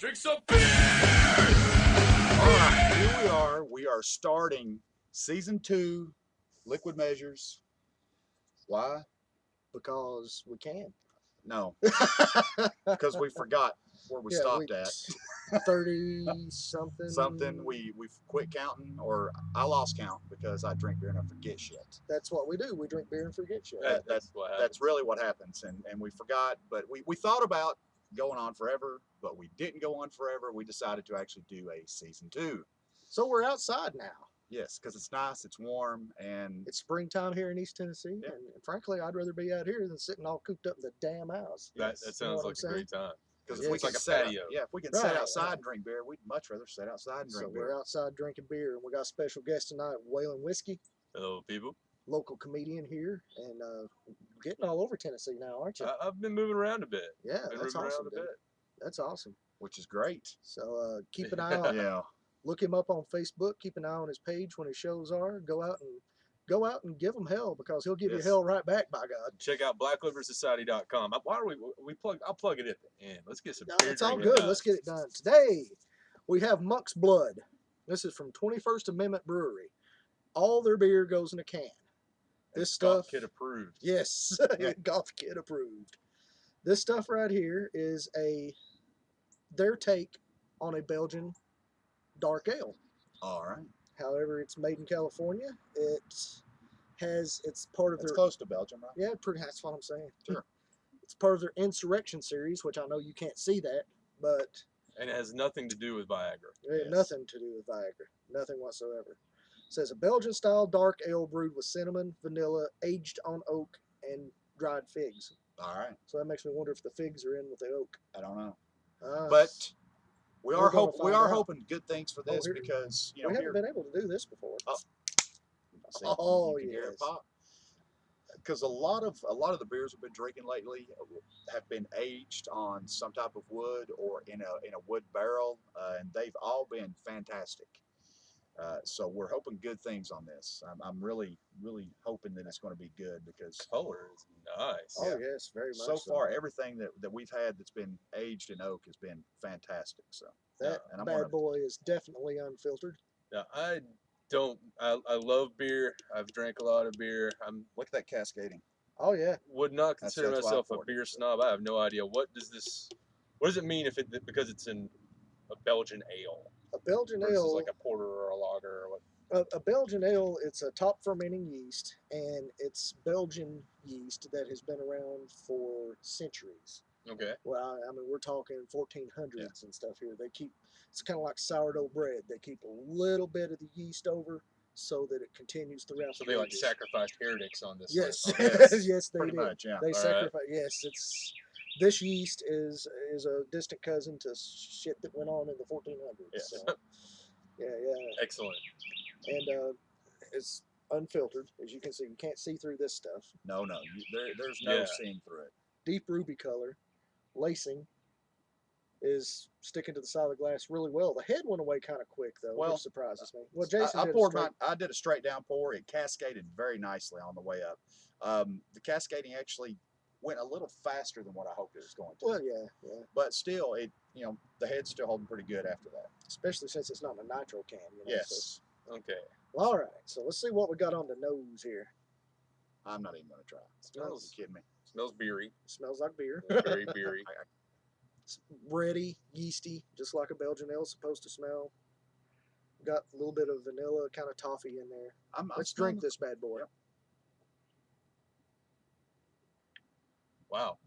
Drink some beer! All right, here we are. We are starting season 2, Liquid Measures. Why? Because we can. No, because we forgot where we stopped at. 30 something. Something we've quit counting, or I lost count because I drink beer and I forget shit. That's what we do. We drink beer and forget shit. That's really what happens, and we forgot. But we thought about going on forever, but we didn't go on forever. We decided to actually do a season 2. So we're outside now. Yes, because it's nice, it's warm, and it's springtime here in East Tennessee. Yeah. And frankly, I'd rather be out here than sitting all cooped up in the damn house. That sounds like a great time. Because Yeah, if we it's can like a sit patio. if we can Right, sit outside right. and drink beer, we'd much rather sit outside and So drink we're beer. outside drinking beer, and we got a special guest tonight, Waylon Whiskey, Hello, people. local comedian here, and getting all over Tennessee now, aren't you? I've been moving around a bit. Yeah, Been that's moving awesome, around a dude. bit. That's awesome. Which is great. So keep an eye on. Yeah. Look him up on Facebook. Keep an eye on his page when his shows are. Go out and give him hell, because he'll give you Yes. hell right back. By God. Check out blackliversociety.com. Why are I'll plug it at the end. Let's get some No, beer it's all drinking good. done. Let's get it done. Today, we have Monk's Blood. This is from 21st Amendment Brewery. All their beer goes in a can. This Golf stuff, Kid approved. yes, Golf Kid approved. This stuff right here is their take on a Belgian dark ale. All right. However, it's made in California. It's part of It's their close to Belgium, right? yeah, pretty. That's what I'm saying. Sure. It's part of their Insurrection series, which I know you can't see that, but And it has nothing to do with Viagra. it had Yes. nothing to do with Viagra. Nothing whatsoever. It says a Belgian-style dark ale brewed with cinnamon, vanilla, aged on oak, and dried figs. All right. So that makes me wonder if the figs are in with the oak. I don't know. Uh, But we we're are gonna we find are out. hoping good things for this here- because, you know, we haven't here, been able to do this before. see, Oh, you can hear it yes. pop. Because a lot of the beers we've been drinking lately have been aged on some type of wood or in a wood barrel, and they've all been fantastic. So we're hoping good things on this. I'm really hoping that it's going to be good because Color is nice. Oh yes, very much. so far everything that we've had that's been aged in oak has been fantastic. So that and I'm bad gonna- boy is definitely unfiltered. Yeah, I love beer. I've drank a lot of beer. look at that cascading. Oh yeah, Would not consider that's why I myself a poured it. beer snob. I have no idea. What does it mean because it's in a Belgian ale a Belgian versus ale. like a porter or a lager or what? A Belgian ale, it's a top fermenting yeast, and it's Belgian yeast that has been around for centuries. Okay. Well, I mean, we're talking 1400s and stuff here. It's kind of like sourdough bread. They keep a little bit of the yeast over so that it continues throughout So the they like ages. sacrificed heretics on this. Yes, stuff. Yes, yes, they Pretty did. much, yeah. They All right. sacrifice. Yes, this yeast is a distant cousin to shit that went on in the 1400s. Yes. So, yeah. Excellent. And it's unfiltered, as you can see. You can't see through this stuff. No, there's no Yeah. seeing through it. Deep ruby color, lacing is sticking to the side of the glass really well. The head went away kind of quick though, Well, which surprises me. Well, Jason I did a poured straight- I did a straight down pour. It cascaded very nicely on the way up. The cascading actually went a little faster than what I hoped it was going to. Well, yeah. But still, the head's still holding pretty good after that. Especially since it's not in a nitro can. You know, Yes. Okay. So, all right. So let's see what we got on the nose here. I'm not even going to try. Smells- You kidding me? Smells beery. Smells like beer. Very beery. It's bready, yeasty, just like a Belgian ale is supposed to smell. Got a little bit of vanilla, kind of toffee in there. I'm Let's smelling drink this bad boy. Yep. Wow.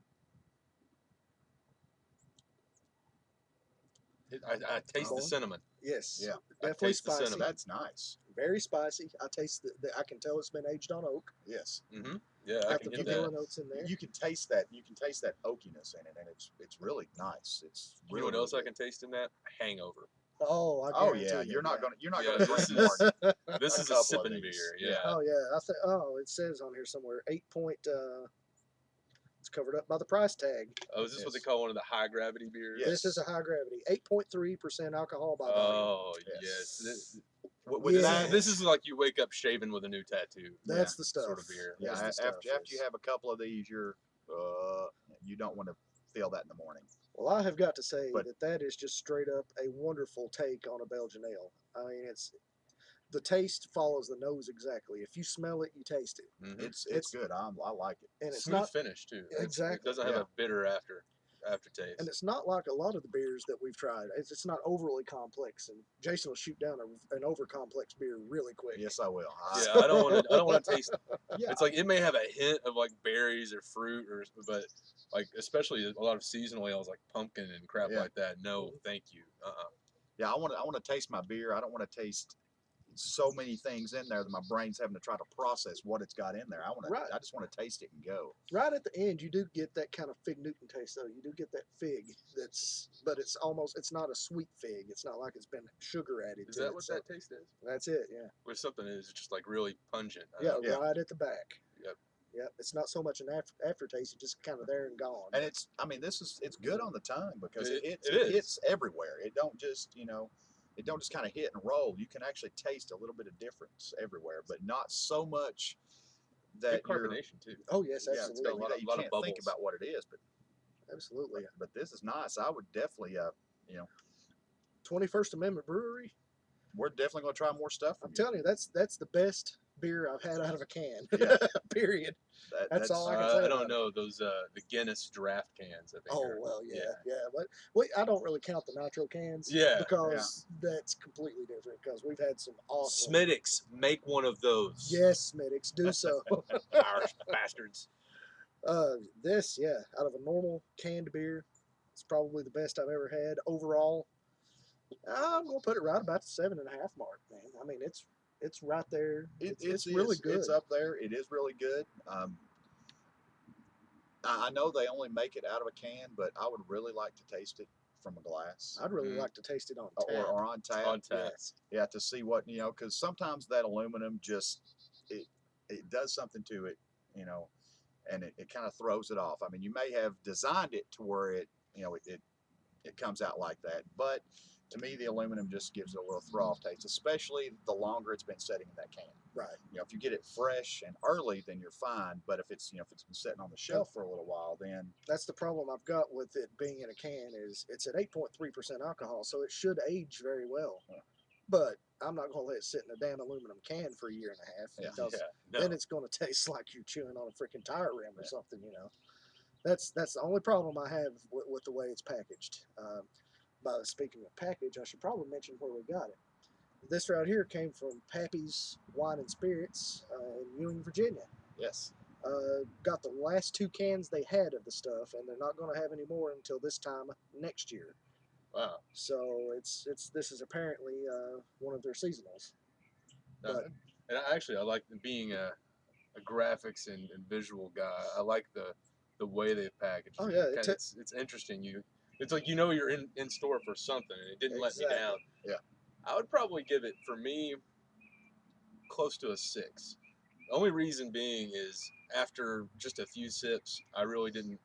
I taste the cinnamon. Yes. Yeah. I Definitely taste the spicy. cinnamon. That's nice. Very spicy. I taste I can tell it's been aged on oak. Yes. Mm-hmm. Yeah, I Got can the get vanilla that. notes in there. You can taste that. You can taste that oakiness in it, and it's really nice. It's You really, know what else really I can taste in that? Hangover. Oh, I Oh guarantee yeah, you, you're not gonna Yeah, drink this more. is- than This a is couple a of sipping these. beer. Yeah. Yeah. Oh yeah, it says on here somewhere 8 point. It's covered up by the price tag. Oh, is this what they Yes. call one of the high gravity beers? Yes. This is a high gravity, 8.3% alcohol by volume. Oh, Yes. yes. With Yeah. that, This is like you wake up shaven with a new tattoo. That's the stuff. Sort of beer. yeah, That's the after stuff. you have a couple of these, you don't want to feel that in the morning. Well, I have got to say But that is just straight up a wonderful take on a Belgian ale. I mean, it's the taste follows the nose exactly. If you smell it, you taste it. Mm-hmm. it's good. I like it. And it's Smooth not finish too. It exactly, doesn't have Yeah. a bitter and aftertaste. it's not like a lot of the beers that we've tried. It's not overly complex, and Jason will shoot down an over complex beer really quick. Yes, I will. Yeah, I don't want to. I don't want to taste. Yeah. It's like it may have a hint of like berries or fruit, but like especially a lot of seasonal ales like pumpkin and crap Yeah. like that. No, thank you. Yeah, I want to taste my beer. I don't want to taste so many things in there that my brain's having to try to process what it's got in there. Right. I just want to taste it and go. Right at the end, you do get that kind of fig Newton taste, though. You do get that fig but it's not a sweet fig. It's not like it's been sugar added Is to that it. what So that taste is? that's it. Yeah. With something that is just like really pungent. Yeah. Yeah. Right at the back. Yep. Yep. It's not so much an aftertaste. It's just kind of there and gone. And it's good on the tongue because It it is. hits everywhere. It don't just it don't just kind of hit and roll. You can actually taste a little bit of difference everywhere, but not so much that Good you're carbonation too. Oh yes, yeah, It's got a absolutely, lot of you lot of can't think bubbles. about what it is, absolutely. but this is nice. I would definitely 21st Amendment Brewery. we're definitely going to try more stuff from I'm telling you, that's the best beer I've had out of a can. Yeah. Period. That, That's all I can say I about don't it. know those the Guinness draft cans. I think. Oh well, yeah. But I don't really count the nitro cans. Yeah. Because that's completely different. Because we've had some awesome. Smittix, make one of those. Yes, Medics, do so. Irish bastards. This, out of a normal canned beer, it's probably the best I've ever had overall. I'm gonna put it right about the 7.5 mark, man. I mean, it's right there. It's really good. It's up there. It is really good. I know they only make it out of a can, but I would really like to taste it from a glass I'd really Mhm. like to taste it on or, tap. or on tap. On tap. Yes. Yeah, to see what because sometimes that aluminum just it does something to it, and it kind of throws it off. I mean, you may have designed it to where it comes out like that, but to me, the aluminum just gives it a little throw off taste, especially the longer it's been sitting in that can. Right. If you get it fresh and early, then you're fine. But if it's if it's been sitting on the shelf for a little while, then That's the problem I've got with it being in a can is it's at 8.3% alcohol, so it should age very well. Yeah. But I'm not gonna let it sit in a damn aluminum can for a year and a half Yeah. because No. then it's gonna taste like you're chewing on a freaking tire rim or something. That's the only problem I have with the way it's packaged. Speaking of package, I should probably mention where we got it. This right here came from Pappy's Wine and Spirits in Ewing, Virginia. yes, Got the last 2 cans they had of the stuff, and they're not going to have any more until this time next year. Wow. So this is apparently one of their seasonals. No, But and I like being a graphics and visual guy. I like the way they package. Oh, it. yeah, It's interesting. It's like you're in store for something, and it didn't let me Exactly. down. Yeah. I would probably give it for me close to a 6. The only reason being is after just a few sips, I really didn't.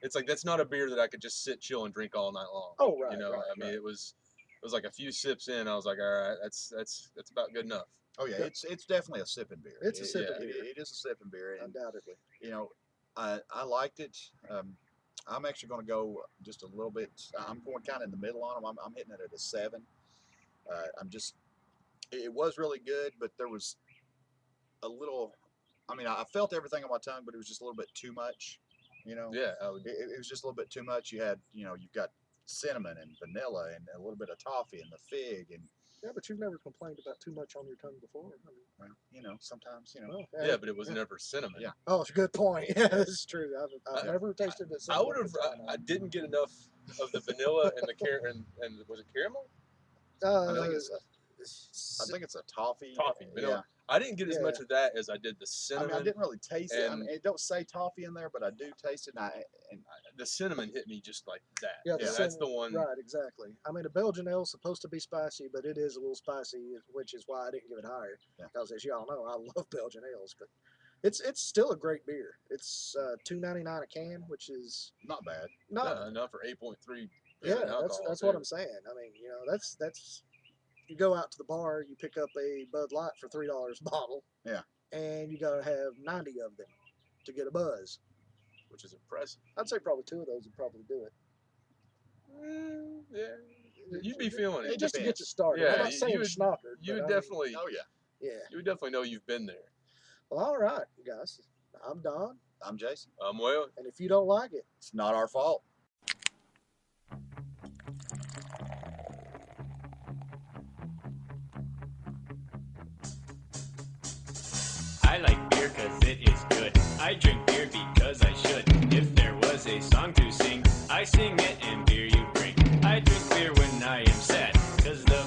It's like that's not a beer that I could just sit, chill, and drink all night long. Oh, right, I mean, right. it was like a few sips in. I was like, all right, that's about good enough. oh yeah, Yep. it's definitely a sipping beer. It's a sipping It- beer. it is a sipping beer, and Undoubtedly. I liked it. I'm actually going to go just a little bit. I'm going kind of in the middle on them. I'm hitting it at a 7. It was really good, but there was a little. I mean, I felt everything on my tongue, but it was just a little bit too much. Yeah, I would. It was just a little bit too much. You've got cinnamon and vanilla and a little bit of toffee and the fig and Yeah, but you've never complained about too much on your tongue before. I mean, sometimes well, Yeah, but it was never cinnamon. Yeah. Oh, it's a good point. Yeah, that's true. I've I- never tasted it. I would have. I didn't get enough of the vanilla and the and was it caramel? I think it's a toffee. Toffee, Yeah. vanilla. I didn't get as Yeah. much of that as I did the I cinnamon. mean, I didn't really taste it. I and- mean, it don't say toffee in there, but I do taste it. And The cinnamon hit me just like that. Yeah, Yeah, That's the one. Right, exactly. I mean, a Belgian ale is supposed to be spicy, but it is a little spicy, which is why I didn't give it higher. Yeah. Because as y'all know, I love Belgian ales, but it's still a great beer. It's $2.99 a can, which is not bad. not Enough for 8.3. yeah. alcohol, That's too. what I'm saying. I mean, that's you go out to the bar, you pick up a Bud Light for $3 a bottle. Yeah. And you gotta have 90 of them to get a buzz. which is impressive. I'd say probably 2 of those would probably do it. Yeah, you'd be feeling it. Just to get depends. you started. Yeah, I'm not saying you would- schnockered. You but would definitely, Oh yeah. Yeah. you would definitely know you've been there. Well, all right, guys. I'm Don, I'm Jason. Well, and if you don't like it, It's not our fault. I like